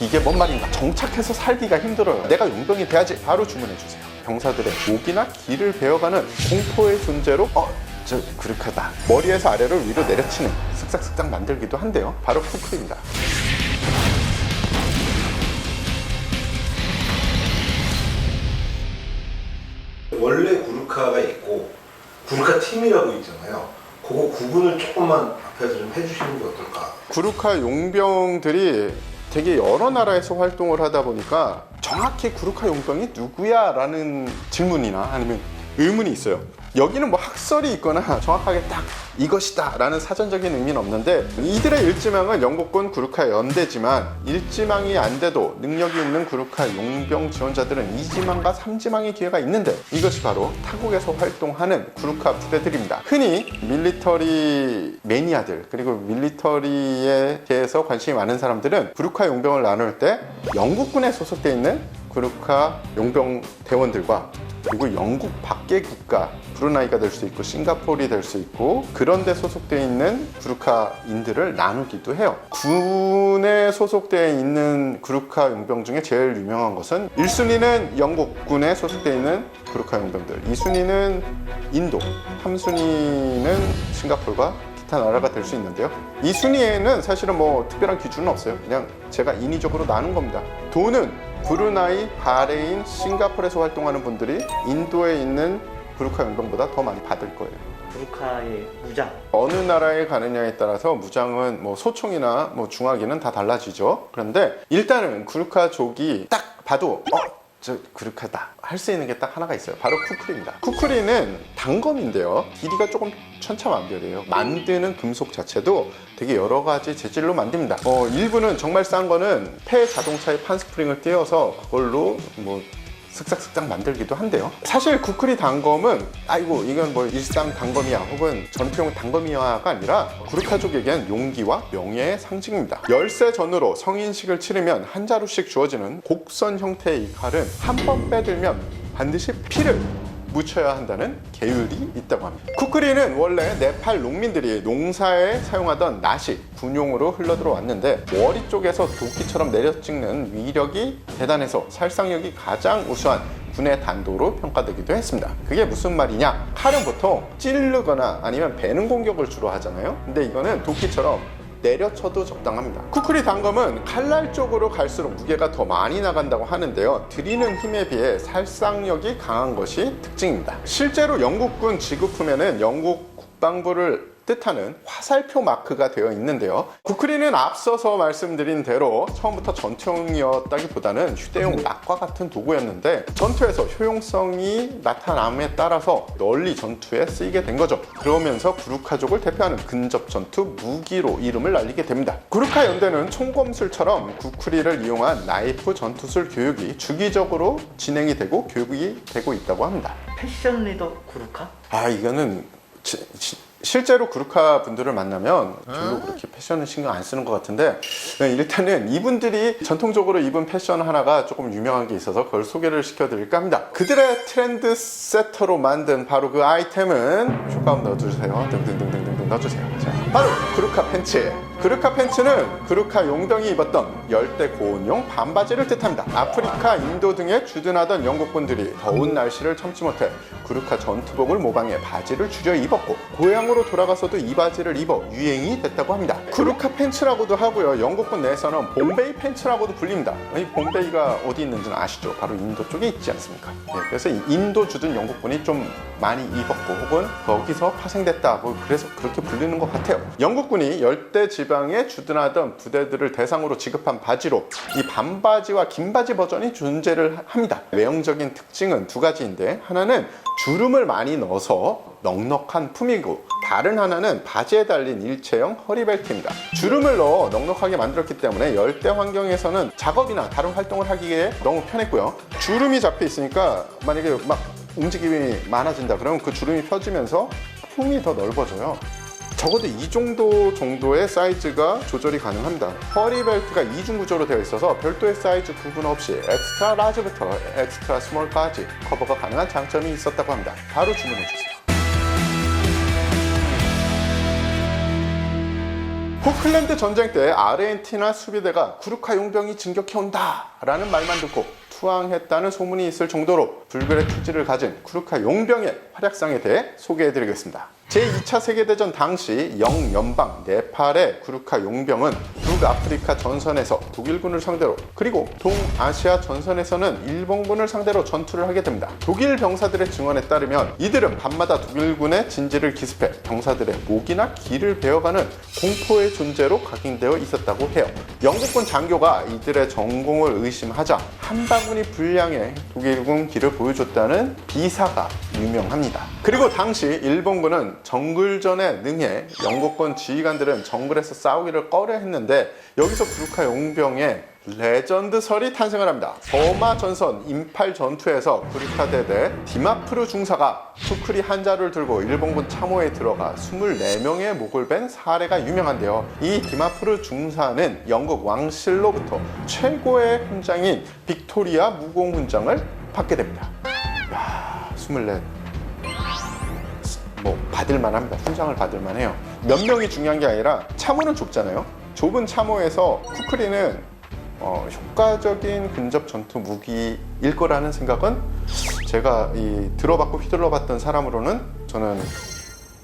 이게 뭔 말인가? 정착해서 살기가 힘들어요. 내가 용병이 돼야지. 바로 주문해주세요. 병사들의 목이나 기를 베어가는 공포의 존재로 저 그릇하다. 머리에서 아래로 위로 내려치는 쓱싹쓱싹 만들기도 한데요. 바로 쿠클입니다. 원래 구르카가 있고 구르카 팀이라고 있잖아요. 그거 구분을 조금만 앞에서 좀 해주시는 게 어떨까? 구르카 용병들이 되게 여러 나라에서 활동을 하다 보니까 정확히 구르카 용병이 누구야? 라는 질문이나 아니면 의문이 있어요. 여기는 뭐 학설이 있거나 정확하게 딱 이것이다 라는 사전적인 의미는 없는데, 이들의 일지망은 영국군 구르카 연대지만 일지망이 안 돼도 능력이 있는 구르카 용병 지원자들은 2지망과 3지망의 기회가 있는데, 이것이 바로 타국에서 활동하는 구르카 부대들입니다. 흔히 밀리터리 매니아들, 그리고 밀리터리에 대해서 관심이 많은 사람들은 구르카 용병을 나눌 때 영국군에 소속되어 있는 구르카 용병 대원들과, 그리고 영국 밖의 국가, 브루나이가 될 수 있고 싱가포르이 될 수 있고 그런 데 소속되어 있는 구르카인들을 나누기도 해요. 군에 소속되어 있는 구르카 용병 중에 제일 유명한 것은 1순위는 영국군에 소속되어 있는 구르카 용병들, 2순위는 인도, 3순위는 싱가포르가 기타 나라가 될 수 있는데요. 이 순위에는 사실은 뭐 특별한 기준은 없어요. 그냥 제가 인위적으로 나눈 겁니다. 돈은 브루나이, 바레인, 싱가포르에서 활동하는 분들이 인도에 있는 구르카 용병보다 더 많이 받을 거예요. 구르카의 무장, 어느 나라에 가느냐에 따라서 무장은 뭐 소총이나 뭐 중화기는 다 달라지죠. 그런데 일단은 구르카족이 딱 봐도 저 구르카다 할 수 있는 게 딱 하나가 있어요. 바로 쿠크리입니다. 쿠크리는 단검인데요, 길이가 조금 천차만별이에요. 만드는 금속 자체도 되게 여러 가지 재질로 만듭니다. 일부는 정말 싼 거는 폐 자동차에 판스프링을 띄워서 그걸로 뭐 슥싹슥싹 만들기도 한데요. 사실 쿠크리 단검은 아이고 이건 뭐 일상 단검이야 혹은 전투용 단검이야가 아니라 구르카족에겐 용기와 명예의 상징입니다. 열세 전후로 성인식을 치르면 한 자루씩 주어지는 곡선 형태의 이 칼은 한 번 빼들면 반드시 피를 묻혀야 한다는 계율이 있다고 합니다. 쿠크리는 원래 네팔 농민들이 농사에 사용하던 낫이 군용으로 흘러들어왔는데, 머리 쪽에서 도끼처럼 내려찍는 위력이 대단해서 살상력이 가장 우수한 군의 단도로 평가되기도 했습니다. 그게 무슨 말이냐? 칼은 보통 찌르거나 아니면 베는 공격을 주로 하잖아요. 근데 이거는 도끼처럼 내려쳐도 적당합니다. 쿠크리 단검은 칼날 쪽으로 갈수록 무게가 더 많이 나간다고 하는데요, 들이는 힘에 비해 살상력이 강한 것이 특징입니다. 실제로 영국군 지구품에는 영국 국방부를 뜻하는 화살표 마크가 되어 있는데요, 쿠크리는 앞서서 말씀드린 대로 처음부터 전투용이었다기보다는 휴대용 낫과 같은 도구였는데, 전투에서 효용성이 나타남에 따라서 널리 전투에 쓰이게 된 거죠. 그러면서 구르카족을 대표하는 근접 전투 무기로 이름을 날리게 됩니다. 구르카 연대는 총검술처럼 쿠크리를 이용한 나이프 전투술 교육이 주기적으로 진행이 되고 교육이 되고 있다고 합니다. 패션 리더 구르카? 이거는 실제로 구르카 분들을 만나면 별로 그렇게 패션을 신경 안 쓰는 것 같은데, 일단은 이분들이 전통적으로 입은 패션 하나가 조금 유명한 게 있어서 그걸 소개를 시켜드릴까 합니다. 그들의 트렌드 세터로 만든 바로 그 아이템은 효과음 넣어주세요. 등등등등등 넣어주세요. 자, 바로 구르카 팬츠. 구르카 팬츠는 구르카 용병이 입었던 열대 고온용 반바지를 뜻합니다. 아프리카, 인도 등에 주둔하던 영국군들이 더운 날씨를 참지 못해 구르카 전투복을 모방해 바지를 줄여 입었고, 고향으로 돌아가서도 이 바지를 입어 유행이 됐다고 합니다. 구르카 팬츠라고도 하고요, 영국군 내에서는 봄베이 팬츠라고도 불립니다. 이 봄베이가 어디 있는지는 아시죠? 바로 인도 쪽에 있지 않습니까? 그래서 인도 주둔 영국군이 좀 많이 입었고 혹은 거기서 파생됐다, 그래서 그렇게 불리는 것 같아요. 영국군이 열대 지방에 주둔하던 부대들을 대상으로 지급한 바지로 이 반바지와 긴바지 버전이 존재를 합니다. 외형적인 특징은 두 가지인데, 하나는 주름을 많이 넣어서 넉넉한 품이고, 다른 하나는 바지에 달린 일체형 허리벨트입니다. 주름을 넣어 넉넉하게 만들었기 때문에 열대 환경에서는 작업이나 다른 활동을 하기에 너무 편했고요. 주름이 잡혀 있으니까 만약에 막 움직임이 많아진다 그러면 그 주름이 펴지면서 품이 더 넓어져요. 적어도 이 정도의 사이즈가 조절이 가능합니다. 허리벨트가 이중 구조로 되어 있어서 별도의 사이즈 구분 없이 엑스트라 라지부터 엑스트라 스몰까지 커버가 가능한 장점이 있었다고 합니다. 바로 주문해 주세요. 포클랜드 전쟁 때 아르헨티나 수비대가 구루카 용병이 진격해온다 라는 말만 듣고 투항했다는 소문이 있을 정도로 불굴의 투지를 가진 구루카 용병의 활약상에 대해 소개해드리겠습니다. 제2차 세계대전 당시 영연방 네팔의 구루카 용병은 북아프리카 전선에서 독일군을 상대로, 그리고 동아시아 전선에서는 일본군을 상대로 전투를 하게 됩니다. 독일 병사들의 증언에 따르면 이들은 밤마다 독일군의 진지를 기습해 병사들의 목이나 귀를 베어가는 공포의 존재로 각인되어 있었다고 해요. 영국군 장교가 이들의 전공을 의심하자 한 바구니 분량의 독일군 기를 보여줬다는 비사가 유명합니다. 그리고 당시 일본군은 정글전에 능해 영국군 지휘관들은 정글에서 싸우기를 꺼려 했는데, 여기서 구루카 용병의 레전드설이 탄생을 합니다. 버마 전선 인팔 전투에서 구루카 대대 디마프루 중사가 투크리 한 자루를 들고 일본군 참호에 들어가 24명의 목을 벤 사례가 유명한데요. 이 디마프루 중사는 영국 왕실로부터 최고의 훈장인 빅토리아 무공 훈장을 받게 됩니다. 야, 24. 뭐 받을만 합니다. 훈장을 받을만 해요. 몇 명이 중요한 게 아니라 참호는 좁잖아요. 좁은 참호에서 쿠크리는 효과적인 근접 전투 무기일 거라는 생각은 제가 들어봤고 휘둘러봤던 사람으로는 저는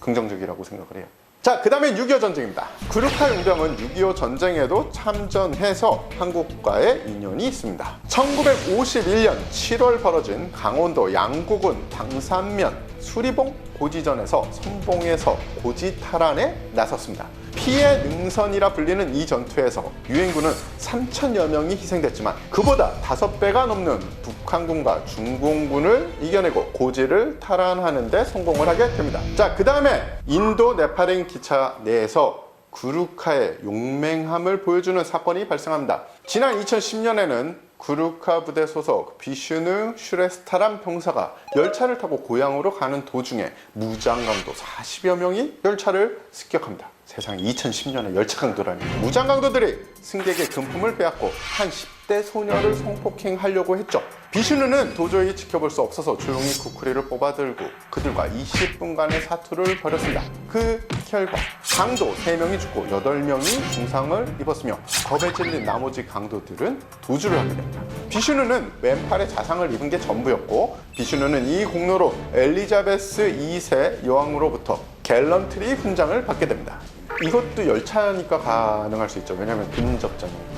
긍정적이라고 생각을 해요. 자, 그 다음에 6.25 전쟁입니다. 구루카 용병은 6.25 전쟁에도 참전해서 한국과의 인연이 있습니다. 1951년 7월 벌어진 강원도 양구군 방산면 수리봉 고지전에서 선봉에서 고지 탈환에 나섰습니다. 피해 능선이라 불리는 이 전투에서 유엔군은 3,000여 명이 희생됐지만 그보다 5배가 넘는 북한군과 중공군을 이겨내고 고지를 탈환하는 데 성공을 하게 됩니다. 자, 그 다음에 인도 네팔행 기차 내에서 구루카의 용맹함을 보여주는 사건이 발생합니다. 지난 2010년에는 구루카 부대 소속 비슈누 슈레스타란 병사가 열차를 타고 고향으로 가는 도중에 무장강도 40여 명이 열차를 습격합니다. 세상에, 2010년에 열차 강도라니. 무장강도들이 승객의 금품을 빼앗고 한 10대 소녀를 성폭행하려고 했죠. 비슈누는 도저히 지켜볼 수 없어서 조용히 쿠크리를 뽑아들고 그들과 20분간의 사투를 벌였습니다. 그 결과 강도 3명이 죽고 8명이 중상을 입었으며 겁에 질린 나머지 강도들은 도주를 하게 됩니다. 비슈누는 왼팔에 자상을 입은 게 전부였고, 비슈누는 이 공로로 엘리자베스 2세 여왕으로부터 갤런트리 훈장을 받게 됩니다. 이것도 열차니까 가능할 수 있죠. 왜냐하면 근접전이에요.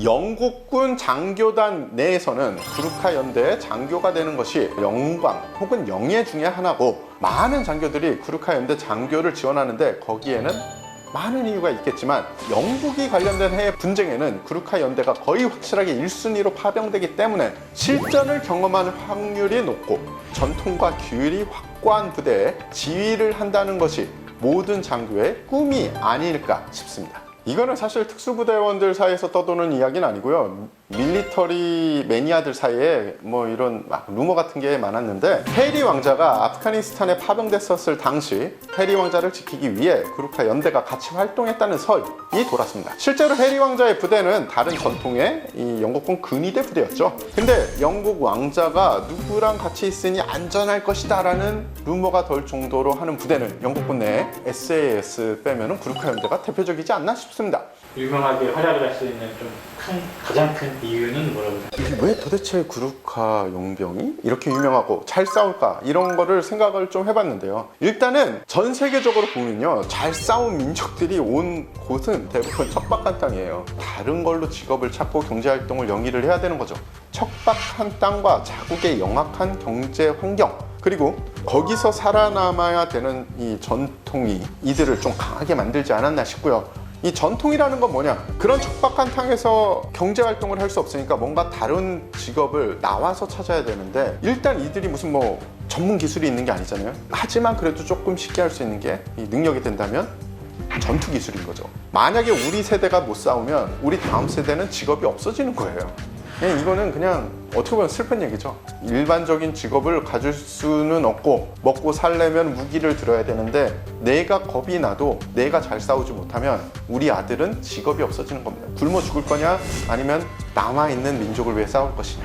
영국군 장교단 내에서는 구루카 연대의 장교가 되는 것이 영광 혹은 영예 중에 하나고, 많은 장교들이 구루카 연대 장교를 지원하는데 거기에는 많은 이유가 있겠지만 영국이 관련된 해외 분쟁에는 구루카 연대가 거의 확실하게 1순위로 파병되기 때문에 실전을 경험하는 확률이 높고 전통과 규율이 확고한 부대에 지휘를 한다는 것이 모든 장교의 꿈이 아닐까 싶습니다. 이거는 사실 특수부대원들 사이에서 떠도는 이야기는 아니고요. 밀리터리 매니아들 사이에 뭐 이런 루머 같은 게 많았는데, 해리 왕자가 아프가니스탄에 파병됐었을 당시 해리 왕자를 지키기 위해 구루카 연대가 같이 활동했다는 설이 돌았습니다. 실제로 해리 왕자의 부대는 다른 전통의 이 영국군 근위대 부대였죠. 근데 영국 왕자가 누구랑 같이 있으니 안전할 것이다 라는 루머가 돌 정도로 하는 부대는 영국군 내에 SAS 빼면은 구루카 연대가 대표적이지 않나 싶습니다. 유명하게 활약을 할 수 있는 가장 큰 이유는 뭐라고 생각하세요? 왜 도대체 구루카 용병이 이렇게 유명하고 잘 싸울까, 이런 거를 생각을 좀 해봤는데요. 일단은 전 세계적으로 보면요, 잘 싸운 민족들이 온 곳은 대부분 척박한 땅이에요. 다른 걸로 직업을 찾고 경제활동을 영위를 해야 되는 거죠. 척박한 땅과 자국의 영악한 경제 환경, 그리고 거기서 살아남아야 되는 이 전통이 이들을 좀 강하게 만들지 않았나 싶고요. 이 전통이라는 건 뭐냐? 그런 척박한 땅에서 경제활동을 할 수 없으니까 뭔가 다른 직업을 나와서 찾아야 되는데, 일단 이들이 무슨 뭐 전문 기술이 있는 게 아니잖아요. 하지만 그래도 조금 쉽게 할 수 있는 게 이 능력이 된다면 전투 기술인 거죠. 만약에 우리 세대가 못 싸우면 우리 다음 세대는 직업이 없어지는 거예요. 이거는 그냥 어떻게 보면 슬픈 얘기죠. 일반적인 직업을 가질 수는 없고 먹고 살려면 무기를 들어야 되는데, 내가 겁이 나도 내가 잘 싸우지 못하면 우리 아들은 직업이 없어지는 겁니다. 굶어 죽을 거냐 아니면 남아있는 민족을 위해 싸울 것이냐.